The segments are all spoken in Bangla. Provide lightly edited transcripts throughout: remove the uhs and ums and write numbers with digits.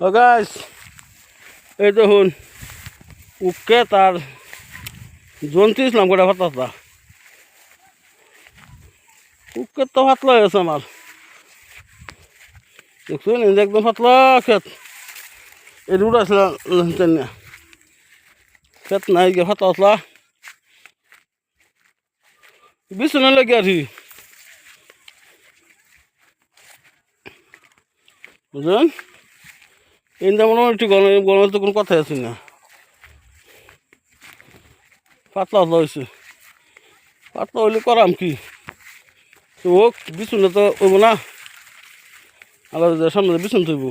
ও গাইস, এই দেখুন উকে তার জন্তি ইসলাম গোটা ভাতা উকে তো ফাতলা হয়েছে আমার, দেখছেন একদম ফাতলা ক্ষেত। এই রুট আসলে ক্ষেত নাই গিয়ে ফাতলা ফাতলা বিছুনে লেগে আছি, বুঝলেন? এই যেমন একটু গরমের তো কোনো কথাই আছে না, পাতলা পাতলা হয়েছে। পাতলা হইলে করাম কি, ও বিছুনে তো হইব না, আলাদা সামনে বিছুন থইব।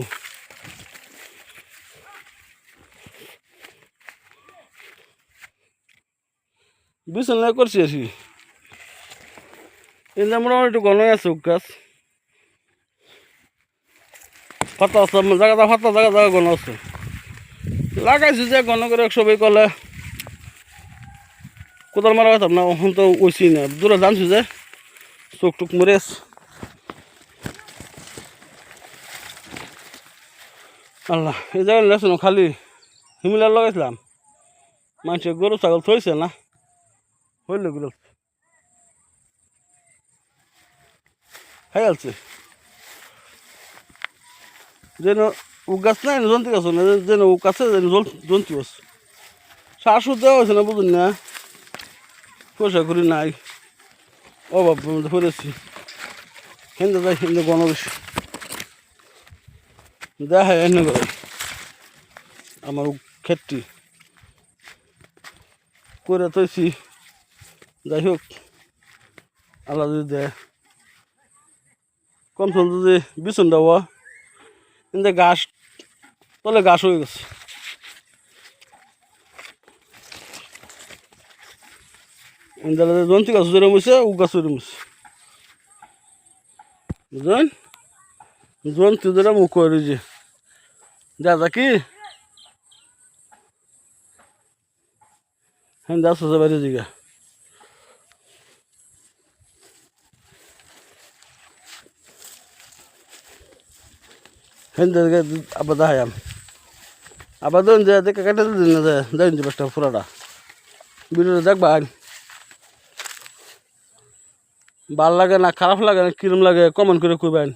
বিছুনে করছি আছি, এই যেমন একটু ঘনই আছে গাছ, পাতা আছে জায়গাটা, ফাতা জায়গা জায়গা ঘন আছে। লাগাইছি যে ঘন করে সবাই কলে কোদাল মারা হতাম না, ওখান তো ওইছি না দূরে জানছি যে চোখ টুক মরেছ। আল্লাহ, এই জায়গায় লেছিল খালি হিমিলার লাগাইছিলাম, মানুষের গরু ছাগল থইছে না, হইল গুলো খাই আলছে। যেন উক গাছ নাই জন্তি গাছ না, যেন উক আছে জন্তি গাছ শ্বাস দেওয়া হয়েছে না, বুঝুন না, পয়সা করি নাই, অভাব মধ্যে পড়েছি। হিন্দু যাই হিন্দু গণ বেশি দেখা এনে করে আমার ক্ষেতটি করে তৈছি। যাই হোক, আল্লাহ যদি দেয় কম চল যদি বিছুন দেওয়া কিন্তু ঘাস তলে ঘাস হয়ে গেছে। জন্তি গাছ জোরে মুছে উক গাছ জোরে মুছে, বুঝলেন? জন্তি জোরে মুখ করে যে যা কি হ্যাঁ দাস বাইরে জিগা হ্যাঁ আবার দেখাম আবার ধরুন যে দেখে কেটে দিন না দেন যে পাঁচটা পুরাটা ভিডিওটা দেখবেন। ভাল লাগে না খারাপ লাগে না কিরম লাগে কমেন্ট করে কইবেন।